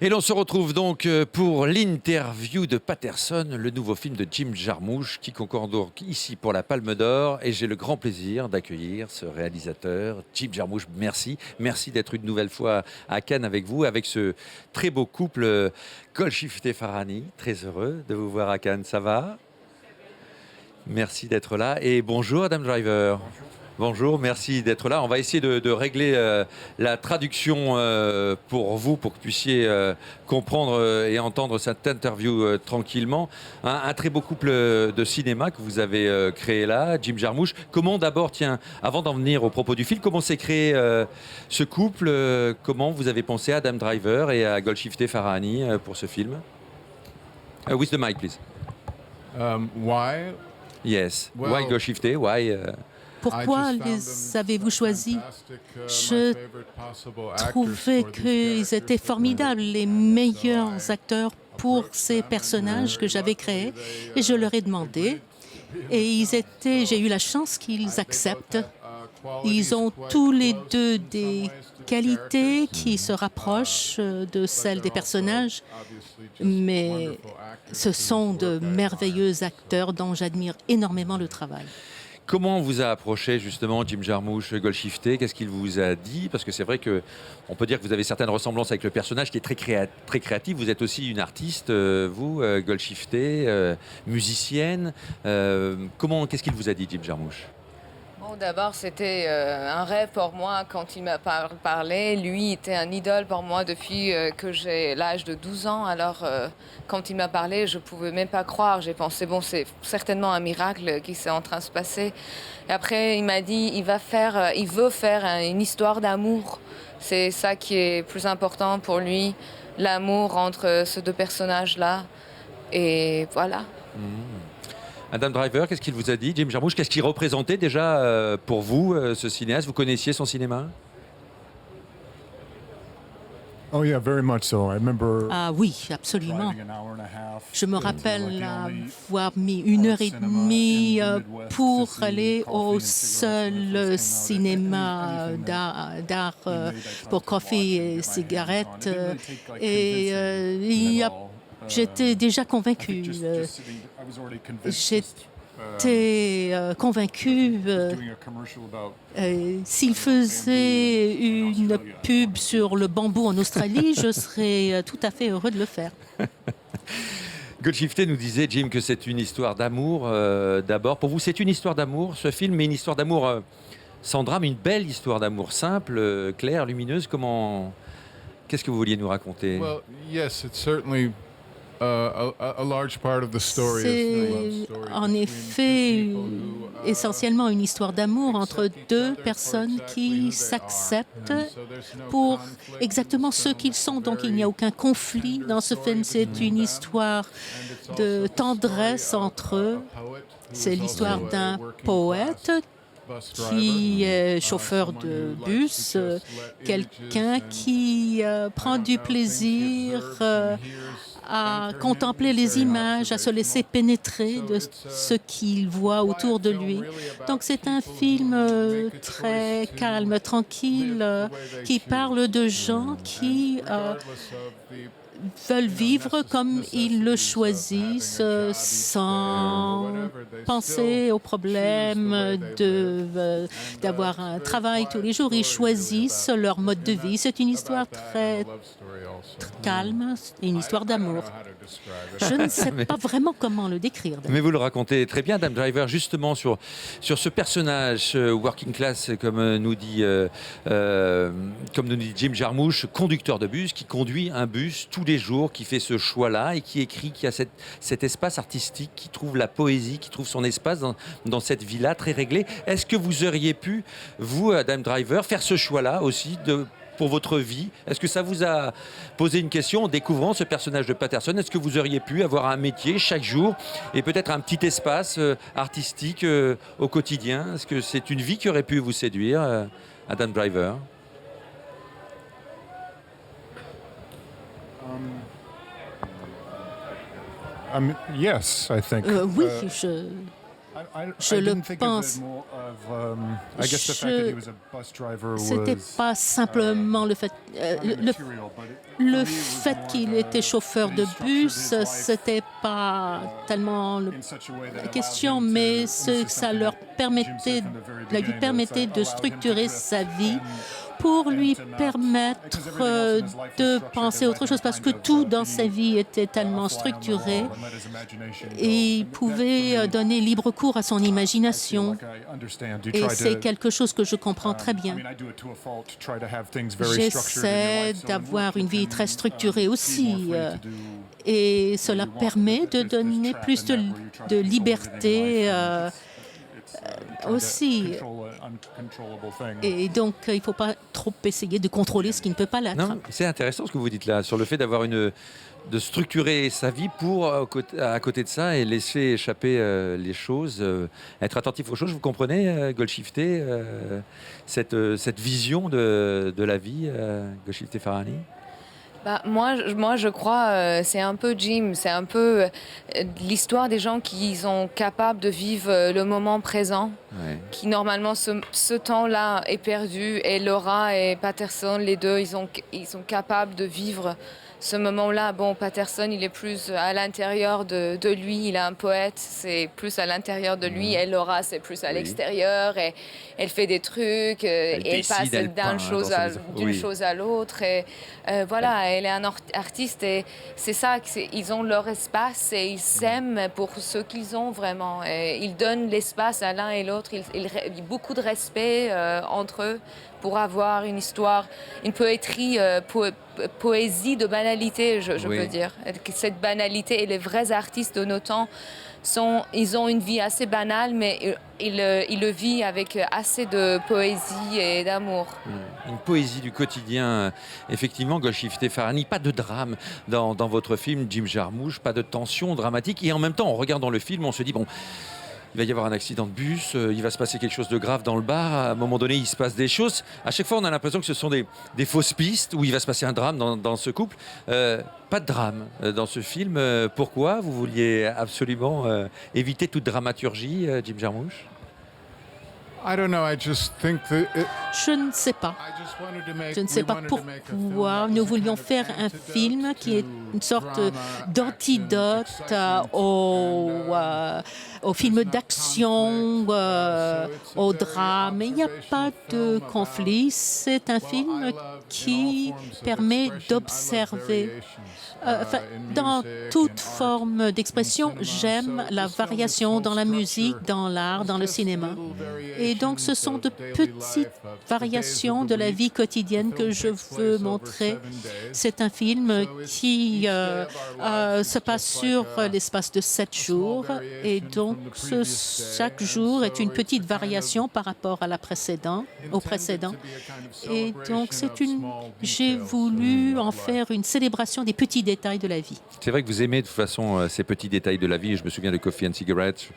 Et l'on se retrouve donc pour l'interview de Paterson, le nouveau film de Jim Jarmusch qui concourt donc ici pour la Palme d'Or. Et j'ai le grand plaisir d'accueillir ce réalisateur, Jim Jarmusch. Merci. Merci d'être une nouvelle fois à Cannes avec vous, avec ce très beau couple Golshifteh-Farahani. Très heureux de vous voir à Cannes. Ça va ? Merci d'être là. Et bonjour Adam Driver. Bonjour, merci d'être là. On va essayer de régler la traduction pour vous, pour que vous puissiez comprendre et entendre cette interview tranquillement. Un très beau couple de cinéma que vous avez créé là, Jim Jarmusch. Comment d'abord, tiens, avant d'en venir au propos du film, comment s'est créé ce couple Comment vous avez pensé à Adam Driver et à Golshifteh-Farahani pour ce film With the mic, please. Why? Yes. Well, Why Golshifteh? Why Pourquoi les avez-vous choisis? Je trouvais qu'ils étaient formidables, les meilleurs acteurs pour ces personnages que j'avais créés. Et je leur ai demandé. Et j'ai eu la chance qu'ils acceptent. Ils ont tous les deux des qualités qui se rapprochent de celles des personnages, mais ce sont de merveilleux acteurs dont j'admire énormément le travail. Comment on vous a approché justement Jim Jarmusch, Golshifteh? Qu'est-ce qu'il vous a dit? Parce que c'est vrai qu'on peut dire que vous avez certaines ressemblances avec le personnage qui est très créatif. Vous êtes aussi une artiste, vous, Golshifteh, musicienne. Qu'est-ce qu'il vous a dit, Jim Jarmusch? Bon, d'abord, c'était un rêve pour moi quand il m'a parlé. Lui était un idole pour moi depuis que j'ai l'âge de 12 ans. Alors, quand il m'a parlé, je ne pouvais même pas croire. J'ai pensé, bon, c'est certainement un miracle qui s'est en train de se passer. Et après, il m'a dit, il veut faire une histoire d'amour. C'est ça qui est plus important pour lui, l'amour entre ces deux personnages-là. Et voilà. Adam Driver, qu'est-ce qu'il vous a dit, Jim Jarmusch? Qu'est-ce qu'il représentait déjà pour vous, ce cinéaste? Vous connaissiez son cinéma? Oh yeah, very much so. I remember Ah oui, absolument. driving an hour and a half. Je me It was rappelle like the only avoir mis 1 heure et demie art cinema in the Midwest pour to see aller Coffee au and Cigarettes when it seul first came out. cinéma Anything that d'art he made, I tried pour to watch coffee and et get my hands on. It cigarettes. didn't really take, like, Et convincing at all. j'étais déjà I think convaincue. just sitting, I was already convinced. J'étais convaincue. Doing a commercial about S'il faisait une pub sur le bambou en Australie, je serais tout à fait heureux de le faire. Golshifteh nous disait, Jim, que c'est une histoire d'amour d'abord. Pour vous, c'est une histoire d'amour, ce film, mais une histoire d'amour sans drame, une belle histoire d'amour simple, claire, lumineuse. Qu'est-ce que vous vouliez nous raconter? Well, yes, it's certainly a large part of the story. C'est en effet essentiellement une histoire d'amour entre deux personnes qui s'acceptent pour exactement ce qu'ils sont. Donc il n'y a aucun conflit dans ce film. C'est une histoire de tendresse entre eux. C'est l'histoire d'un poète qui est chauffeur de bus, quelqu'un qui prend du plaisir à contempler les images, à se laisser pénétrer de ce qu'il voit autour de lui. Donc c'est un film très calme, tranquille, qui parle de gens qui veulent vivre comme ils le choisissent, sans penser au problème d'avoir un travail tous les jours. Ils choisissent leur mode de vie. C'est une histoire très calme, une histoire d'amour. Je ne sais pas vraiment comment le décrire. Mais vous le racontez très bien, Adam Driver, justement sur ce personnage working class, comme nous dit Jim Jarmusch, conducteur de bus, qui conduit un bus tous les jours, qui fait ce choix-là et qui écrit, qui a cet espace artistique, qui trouve la poésie, qui trouve son espace dans cette vie-là très réglée. Est-ce que vous auriez pu, vous, Adam Driver, faire ce choix-là aussi pour votre vie? Est-ce que ça vous a posé une question en découvrant ce personnage de Paterson? Est-ce que vous auriez pu avoir un métier chaque jour et peut-être un petit espace artistique au quotidien? Est-ce que c'est une vie qui aurait pu vous séduire, Adam Driver? yes, I think. Oui, Je le pense. C'était pas simplement le fait qu'il était chauffeur de bus, c'était pas tellement la question, mais ça lui permettait de structurer sa vie pour lui permettre de penser autre chose, parce que tout dans sa vie était tellement structuré et il pouvait donner libre cours à son imagination. Et c'est quelque chose que je comprends très bien. J'essaie d'avoir une vie très structurée aussi, et cela permet de donner plus de liberté aussi. Et donc, il ne faut pas trop essayer de contrôler ce qui ne peut pas l'être. Non, c'est intéressant ce que vous dites là, sur le fait de structurer sa vie pour, à côté de ça, et laisser échapper les choses, être attentif aux choses. Vous comprenez, Golshifteh, cette vision de la vie, Golshifteh Farahani? Moi, je crois, c'est un peu Jim, c'est un peu l'histoire des gens qui sont capables de vivre le moment présent, qui normalement ce temps-là est perdu, et Laura et Patterson, les deux, ils sont capables de vivre ce moment-là. Bon, Patterson, il est plus à l'intérieur de lui, il est un poète, c'est plus à l'intérieur de lui, et Laura, c'est plus à l'extérieur, et elle fait des trucs, et elle passe d'une chose à l'autre, et voilà, elle est un artiste, et c'est ça, ils ont leur espace, et ils s'aiment pour ce qu'ils ont vraiment, et ils donnent l'espace à l'un et l'autre, beaucoup de respect entre eux, pour avoir une histoire, une poétrie, poésie de banalité, je peux dire. Cette banalité, et les vrais artistes de nos temps, ils ont une vie assez banale, mais ils le vivent avec assez de poésie et d'amour. Une poésie du quotidien, effectivement, Golshifteh Farahani. Pas de drame dans votre film, Jim Jarmusch, pas de tension dramatique. Et en même temps, en regardant le film, on se dit, bon, il va y avoir un accident de bus, il va se passer quelque chose de grave dans le bar, à un moment donné, il se passe des choses. À chaque fois, on a l'impression que ce sont des fausses pistes, où il va se passer un drame dans ce couple. Pas de drame dans ce film. Pourquoi vous vouliez absolument éviter toute dramaturgie, Jim Jarmusch? Je ne sais pas. Je ne sais pas pourquoi. Nous voulions faire un film qui est une sorte d'antidote au film d'action, au drame. Il n'y a pas de conflit. C'est un film qui permet d'observer. Dans toute forme d'expression, j'aime la variation dans la musique, dans l'art, dans le cinéma. Et donc, ce sont de petites variations de la vie quotidienne que je veux montrer. C'est un film qui se passe sur l'espace de 7 jours. Et donc, chaque jour est une petite variation par rapport à au précédent. Et donc, j'ai voulu en faire une célébration des petits détails de la vie. C'est vrai que vous aimez de toute façon ces petits détails de la vie. Je me souviens de Coffee and Cigarettes.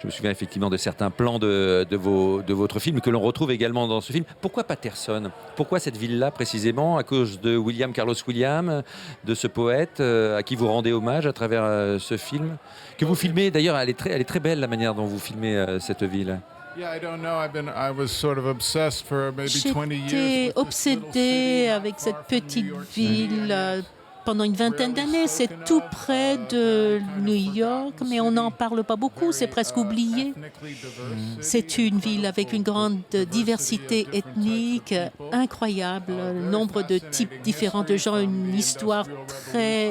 Je me souviens effectivement de certains plans de votre film que l'on retrouve également dans ce film. Pourquoi Patterson? Pourquoi cette ville-là précisément? À cause de William Carlos Williams, de ce poète à qui vous rendez hommage à travers ce film que vous filmez. D'ailleurs, elle est très belle la manière dont vous filmez cette ville. J'étais obsédée avec cette petite ville pendant une vingtaine d'années. C'est tout près de New York, mais on n'en parle pas beaucoup, c'est presque oublié. C'est une ville avec une grande diversité ethnique incroyable, nombre de types différents de gens, une histoire très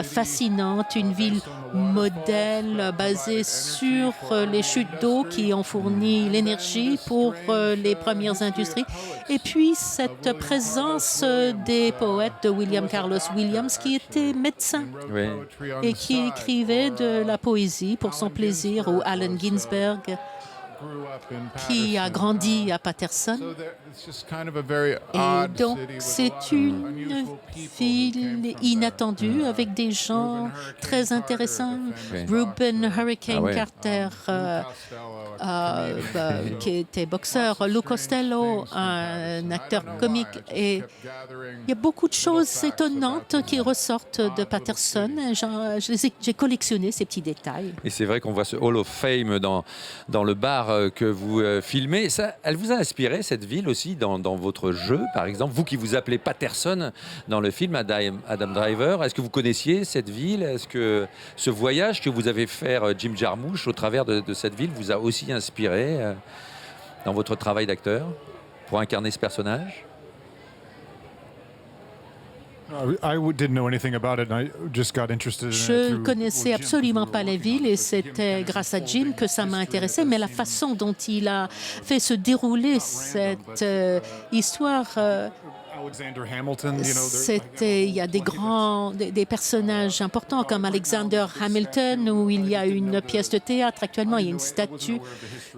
fascinante, une ville modèle basée sur les chutes d'eau qui ont fourni l'énergie pour les premières industries. Et puis cette présence des poètes de William Carlos Williams, qui était médecin et qui écrivait de la poésie pour son plaisir, ou Allen Ginsberg. qui a grandi à Patterson. Et donc, c'est une ville inattendue avec des gens très intéressants. Reuben Hurricane Carter, qui était boxeur, Lou Costello, un acteur comique. Et il y a beaucoup de choses étonnantes qui ressortent de Patterson. J'ai collectionné ces petits détails. Et c'est vrai qu'on voit ce Hall of Fame dans le bar que vous filmez. Ça, elle vous a inspiré, cette ville aussi, dans votre jeu, par exemple? Vous qui vous appelez Patterson dans le film, Adam Driver, est-ce que vous connaissiez cette ville? Est-ce que ce voyage que vous avez fait, Jim Jarmusch, au travers de cette ville, vous a aussi inspiré dans votre travail d'acteur pour incarner ce personnage? Je ne connaissais absolument pas la ville et c'était grâce à Jim que ça m'a intéressé, mais la façon dont il a fait se dérouler cette histoire, il y a des personnages importants comme Alexander Hamilton, où il y a une pièce de théâtre actuellement, il y a une statue.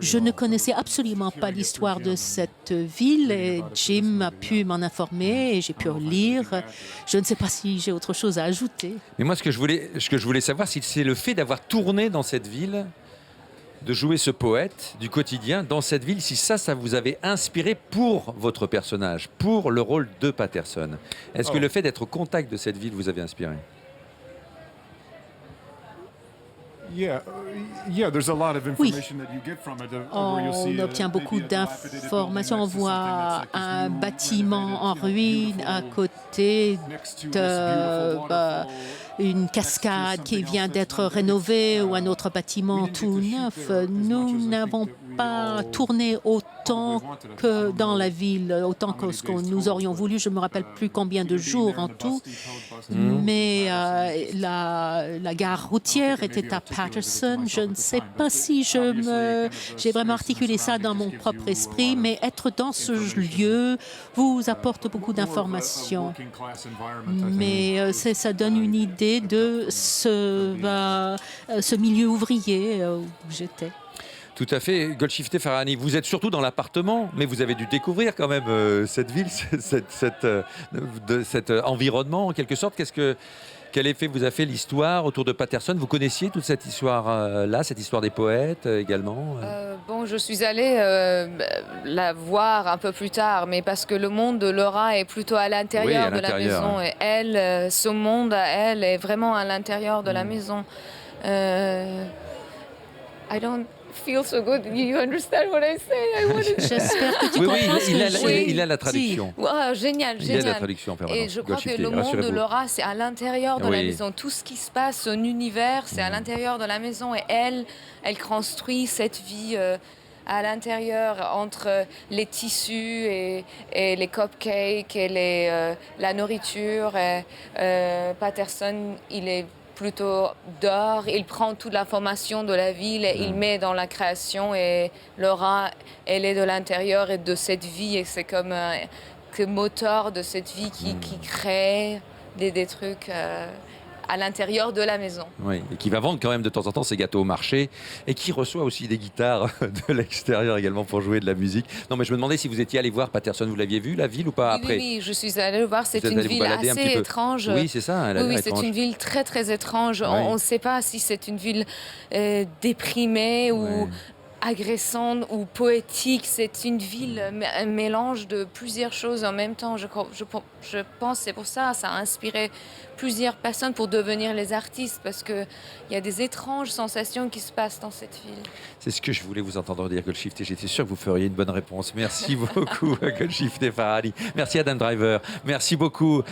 Je ne connaissais absolument pas l'histoire de cette ville et Jim a pu m'en informer et j'ai pu lire. Je ne sais pas si j'ai autre chose à ajouter. Mais moi, ce que je voulais savoir, c'est le fait d'avoir tourné dans cette ville, de jouer ce poète du quotidien dans cette ville, si ça vous avait inspiré pour votre personnage, pour le rôle de Patterson. Est-ce que le fait d'être au contact de cette ville vous avait inspiré? Oui, on obtient beaucoup d'informations. On voit un bâtiment en ruine à côté une cascade qui vient d'être rénovée ou un autre bâtiment tout neuf. Nous n'avons pas tourné autant que dans la ville, autant que ce que nous aurions voulu. Je ne me rappelle plus combien de jours en tout, mais la gare routière était à Patterson. Je ne sais pas si j'ai vraiment articulé ça dans mon propre esprit, mais être dans ce lieu vous apporte beaucoup d'informations. Mais ça donne une idée de ce milieu ouvrier où j'étais. Tout à fait. Golshifteh Farahani, vous êtes surtout dans l'appartement, mais vous avez dû découvrir quand même cette ville, cet environnement en quelque sorte. Quel effet vous a fait l'histoire autour de Patterson? Vous connaissiez toute cette histoire-là, cette histoire des poètes également? Je suis allée la voir un peu plus tard, mais parce que le monde de Laura est plutôt à l'intérieur de la maison. Et elle, ce monde à elle est vraiment à l'intérieur de la maison. I don't feel so good. You understand what I say? J'espère que tu comprends ce que j'ai il a la traduction. Génial, Il a la traduction en permanence. Et je crois que le monde de Laura, c'est à l'intérieur de la maison. Tout ce qui se passe, son univers, c'est à l'intérieur de la maison. Et elle construit cette vie à l'intérieur, entre les tissus et les cupcakes et la nourriture. Patterson, il est plutôt dehors, il prend toute l'information de la ville et il met dans la création, et Laura, elle est de l'intérieur et de cette vie, et c'est comme un moteur de cette vie qui crée des trucs à l'intérieur de la maison. Oui, et qui va vendre quand même de temps en temps ses gâteaux au marché et qui reçoit aussi des guitares de l'extérieur également pour jouer de la musique. Non, mais je me demandais si vous étiez allé voir Patterson, vous l'aviez vu la ville ou pas après? Oui, je suis allée le voir, c'est une ville assez étrange. Oui, c'est ça. Oui, c'est une ville très très étrange. Oui. On ne sait pas si c'est une ville déprimée ou agressante ou poétique. C'est une ville, un mélange de plusieurs choses en même temps. Je pense c'est pour ça a inspiré plusieurs personnes pour devenir les artistes, parce qu'il y a des étranges sensations qui se passent dans cette ville. C'est ce que je voulais vous entendre dire, Golshifteh. J'étais sûr que vous feriez une bonne réponse. Merci beaucoup, Golshifteh Farahani. Merci, Adam Driver. Merci beaucoup.